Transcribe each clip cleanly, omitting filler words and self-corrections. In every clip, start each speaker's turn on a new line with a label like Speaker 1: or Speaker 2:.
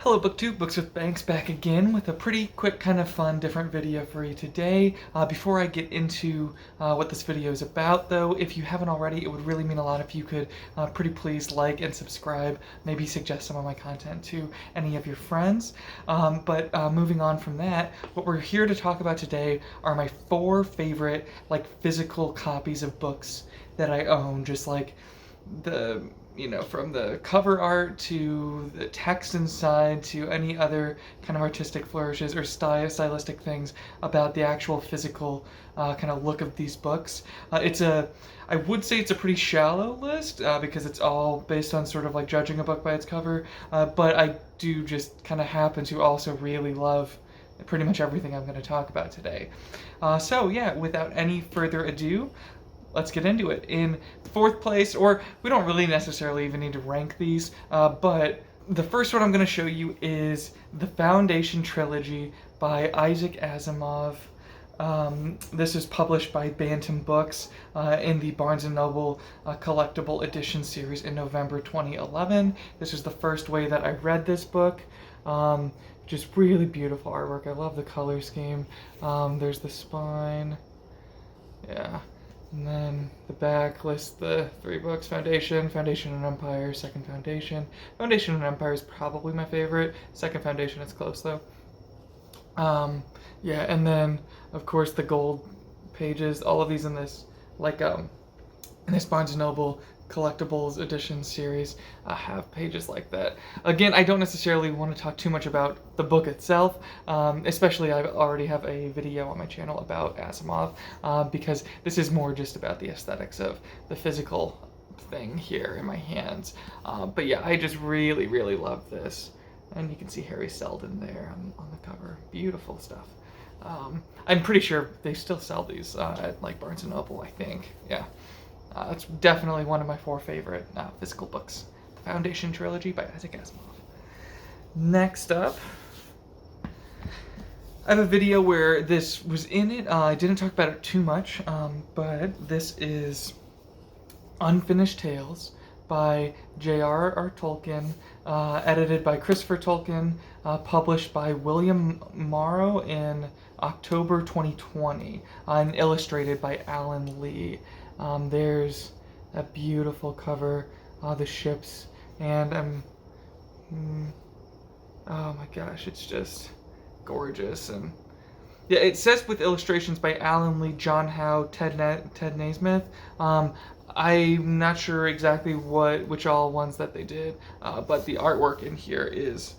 Speaker 1: Hello BookTube, Books with Banks back again with a pretty quick, kind of fun, different video for you today. Before I get into what this video is about though, if you haven't already, it would really mean a lot if you could pretty please like and subscribe, maybe suggest some of my content to any of your friends. But moving on from that, what we're here to talk about today are my 4 favorite physical copies of books that I own, just like from the cover art to the text inside to any other kind of artistic flourishes or stylistic things about the actual physical kind of look of these books. I would say it's a pretty shallow list because it's all based on sort of like judging a book by its cover, but I do just kind of happen to also really love pretty much everything I'm going to talk about today. So yeah, without any further ado, let's get into it. In 4th place, or we don't really necessarily even need to rank these, but the first one I'm going to show you is the Foundation Trilogy by Isaac Asimov. This is published by Bantam Books in the Barnes & Noble Collectible Edition series in November 2011. This is the first way that I read this book. Just really beautiful artwork. I love the color scheme. There's the spine. Yeah. And then the back lists the 3 books: Foundation, Foundation and Empire, Second Foundation. Foundation and Empire is probably my favorite. Second Foundation is close though. Yeah, and then of course the gold pages, all of these in this in this Barnes & Noble Collectibles Edition series have pages like that. Again, I don't necessarily want to talk too much about the book itself, especially I already have a video on my channel about Asimov, because this is more just about the aesthetics of the physical thing here in my hands. But yeah, I just really, really love this. And you can see Harry Seldon there on the cover. Beautiful stuff. I'm pretty sure they still sell these at Barnes & Noble, I think. Yeah. It's definitely one of my 4 favorite physical books. The Foundation Trilogy by Isaac Asimov. Next up, I have a video where this was in it. I didn't talk about it too much, but this is Unfinished Tales by J.R.R. Tolkien, edited by Christopher Tolkien, published by William Morrow in October 2020, and illustrated by Alan Lee. There's a beautiful cover, the ships, and oh my gosh, it's just gorgeous. And yeah, it says with illustrations by Alan Lee, John Howe, Ted Naismith. I'm not sure exactly which all ones that they did, but the artwork in here is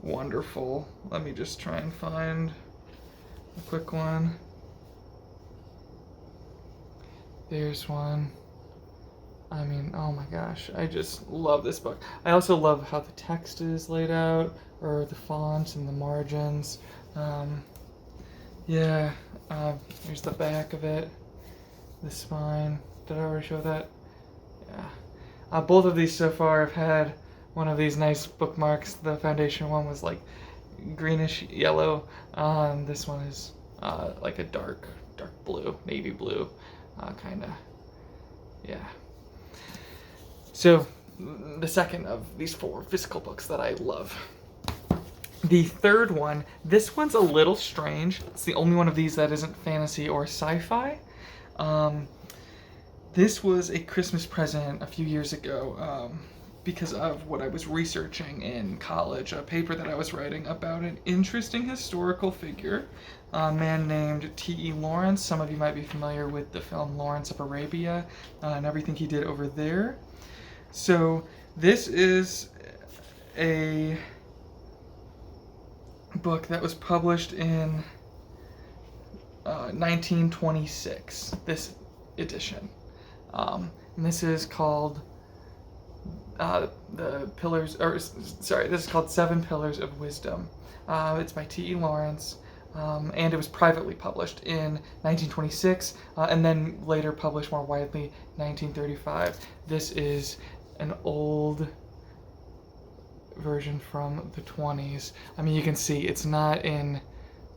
Speaker 1: wonderful. Let me just try and find a quick one. There's one. I mean, oh my gosh, I just love this book. I also love how the text is laid out, or the fonts and the margins. Yeah, here's the back of it, the spine. Did I already show that? Yeah. Both of these so far have had one of these nice bookmarks. The Foundation one was like greenish yellow. This one is like a dark blue, navy blue, kind of. Yeah. So the second of these 4 physical books that I love. The third one, this one's a little strange. It's the only one of these that isn't fantasy or sci-fi. This was a Christmas present a few years ago because of what I was researching in college, a paper that I was writing about an interesting historical figure, a man named T.E. Lawrence. Some of you might be familiar with the film Lawrence of Arabia and everything he did over there. So this is a book that was published in 1926, this edition. And this is called this is called 7 Pillars of Wisdom. It's by T.E. Lawrence, and it was privately published in 1926, and then later published more widely 1935. This is an old version from the 20s. I mean, you can see it's not in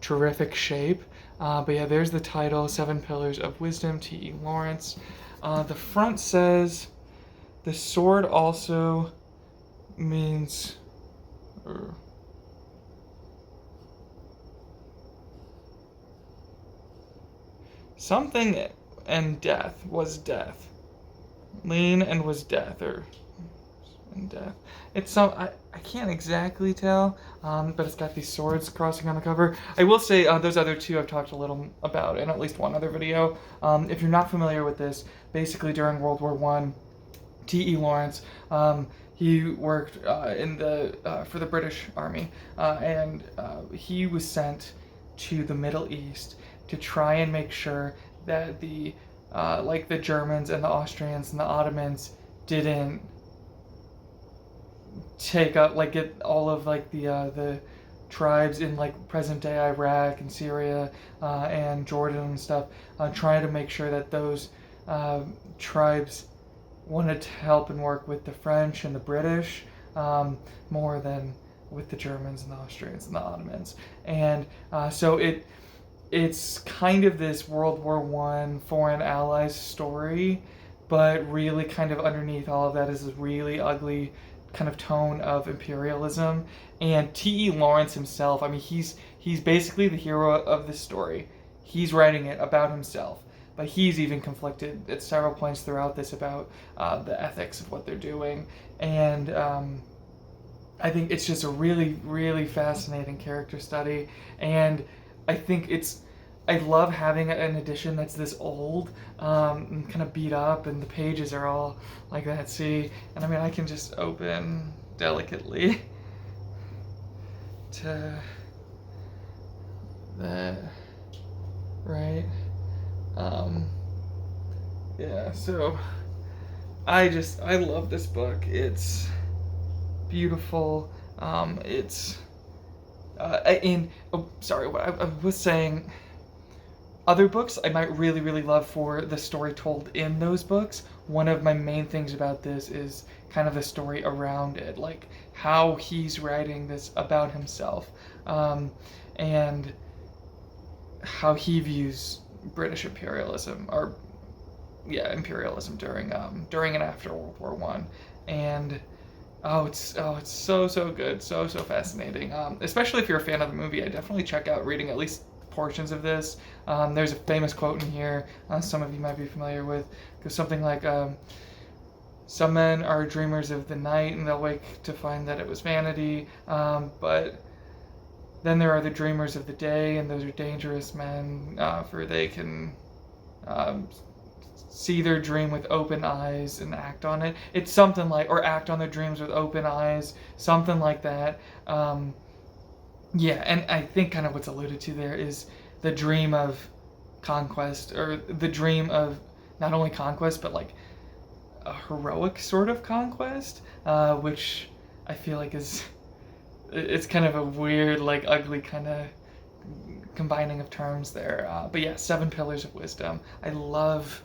Speaker 1: terrific shape, but yeah, there's the title, 7 Pillars of Wisdom, T.E. Lawrence. The front says, the sword also means, or something and death was death. Lean and was death, or and death. It's some I can't exactly tell, but it's got these swords crossing on the cover. I will say those other two I've talked a little about in at least one other video. If you're not familiar with this, basically during World War One, T.E. Lawrence, he worked in the for the British Army, and he was sent to the Middle East to try and make sure that the like the Germans and the Austrians and the Ottomans didn't take up, like, get all of like the tribes in like present day Iraq and Syria and Jordan and stuff, trying to make sure that those tribes wanted to help and work with the French and the British more than with the Germans and the Austrians and the Ottomans. And so it's kind of this World War One foreign allies story, but really kind of underneath all of that is this really ugly kind of tone of imperialism. And T.E. Lawrence himself, I mean, he's basically the hero of this story. He's writing it about himself, but he's even conflicted at several points throughout this about the ethics of what they're doing. And I think it's just a really, really fascinating character study. And I think I love having an edition that's this old and kind of beat up, and the pages are all like that. See, and I mean, I can just open delicately to that, right? Yeah, so I love this book. It's beautiful. Sorry, what I was saying, other books I might really, really love for the story told in those books. One of my main things about this is kind of the story around it, like how he's writing this about himself, and how he views British imperialism, or imperialism during and after World War One. And it's so good, so fascinating. Especially if you're a fan of the movie, I definitely check out reading at least portions of this. There's a famous quote in here, some of you might be familiar with, goes something like, some men are dreamers of the night and they'll wake to find that it was vanity, but then there are the dreamers of the day, and those are dangerous men, for they can see their dream with open eyes and act on it. It's something like, or act on their dreams with open eyes, something like that. And I think kind of what's alluded to there is the dream of conquest, or the dream of not only conquest, but like a heroic sort of conquest, which I feel like it's kind of a weird, like, ugly kind of combining of terms there. But yeah, 7 Pillars of Wisdom. I love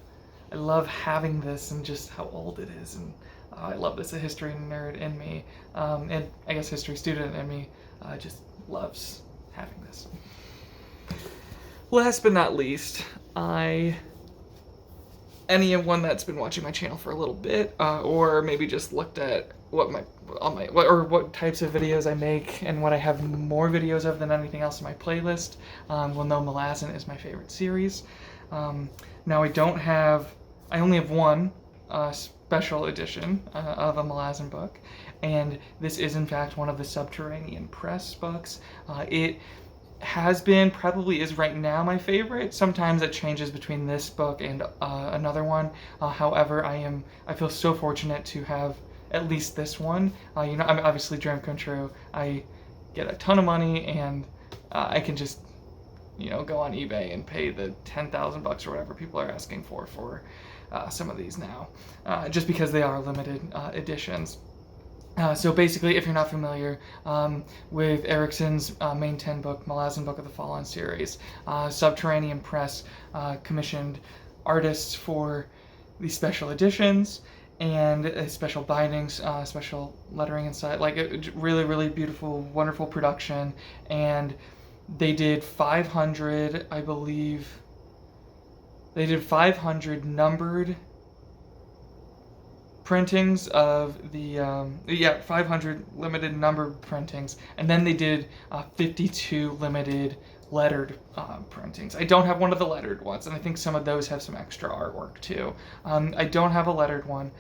Speaker 1: having this and just how old it is, and I love this. A history nerd in me, and I guess history student in me, just loves having this. Last but not least, anyone that's been watching my channel for a little bit, or maybe just looked at what types of videos I make and what I have more videos of than anything else in my playlist, will know Malazin is my favorite series. Now I only have one special edition of a Malazin book, and this is in fact one of the Subterranean Press books. It has been, probably is right now, my favorite. Sometimes it changes between this book and another one. However, I feel so fortunate to have at least this one. I'm obviously dream come true. I get a ton of money, and I can just go on eBay and pay the $10,000 or whatever people are asking for some of these now, just because they are limited editions. So basically, if you're not familiar with Erickson's main 10 book, Malazin Book of the Fallen series, Subterranean Press commissioned artists for these special editions and special bindings, special lettering inside, like really, really beautiful, wonderful production. And they did 500, I believe, 500 printings of the 500 limited number printings, and then they did 52 limited lettered printings. I don't have one of the lettered ones, and I think some of those have some extra artwork too. I don't have a lettered one,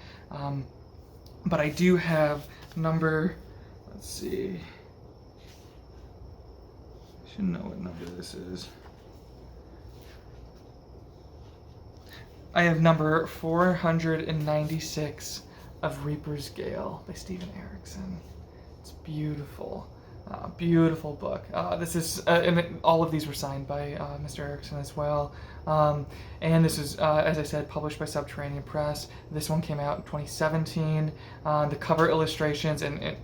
Speaker 1: but I do have number, let's see, I should know what number this is. I have number 496 of Reaper's Gale by Steven Erikson. It's beautiful. Beautiful book. This is, and all of these were signed by Mr. Erikson as well. And this is, as I said, published by Subterranean Press. This one came out in 2017. The cover illustrations and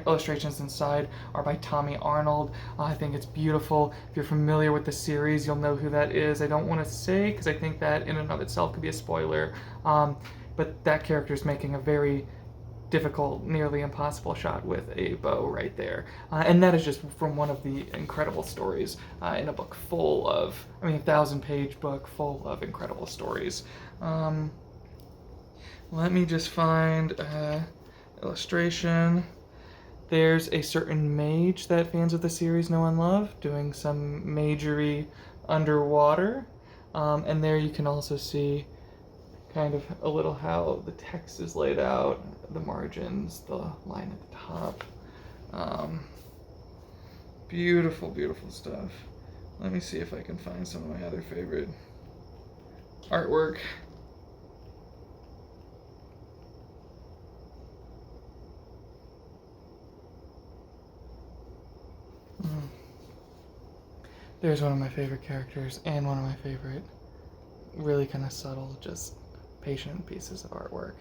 Speaker 1: illustrations inside are by Tommy Arnold. I think it's beautiful. If you're familiar with the series, you'll know who that is. I don't want to say, because I think that in and of itself could be a spoiler, but that character is making a very difficult, nearly impossible shot with a bow right there. And that is just from one of the incredible stories in a book full of, 1,000-page book full of incredible stories. Let me just find illustration. There's a certain mage that fans of the series know and love, doing some magery underwater. And there you can also see kind of a little how the text is laid out, the margins, the line at the top. Beautiful, beautiful stuff. Let me see if I can find some of my other favorite artwork. There's one of my favorite characters and one of my favorite really kind of subtle, just patient pieces of artwork.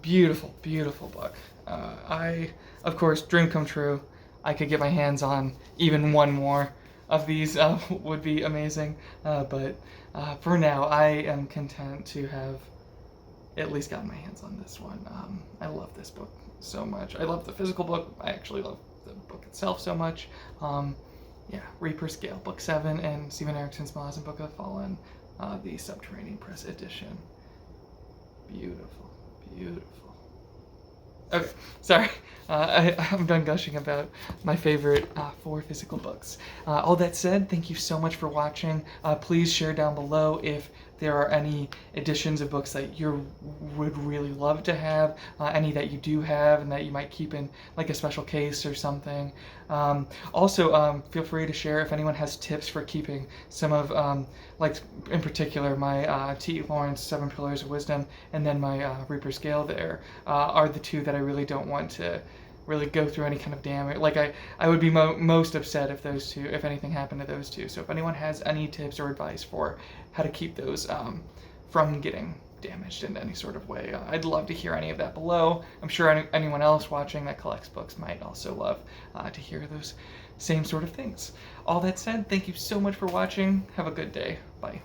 Speaker 1: Beautiful, beautiful book. Of course, dream come true. I could get my hands on even one more of these, would be amazing. But for now, I am content to have at least gotten my hands on this one. I love this book so much. I love the physical book. I actually love the book itself so much. Yeah, Reaper's Gale, Book 7, and Steven Erikson's Malazin Book of the Fallen, the Subterranean Press edition. Beautiful, beautiful. Okay, sorry. I'm done gushing about my favorite 4 physical books. All that said, thank you so much for watching. Please share down below if there are any editions of books that you would really love to have, any that you do have and that you might keep in like a special case or something. Also, feel free to share if anyone has tips for keeping some of, like in particular, my T. Lawrence 7 Pillars of Wisdom and then my Reaper's Gale there are the two that I really don't want to really go through any kind of damage. Like I would be most upset if those two, if anything happened to those two. So if anyone has any tips or advice for how to keep those from getting damaged in any sort of way, I'd love to hear any of that below. I'm sure anyone else watching that collects books might also love to hear those same sort of things. All that said, thank you so much for watching. Have a good day. Bye.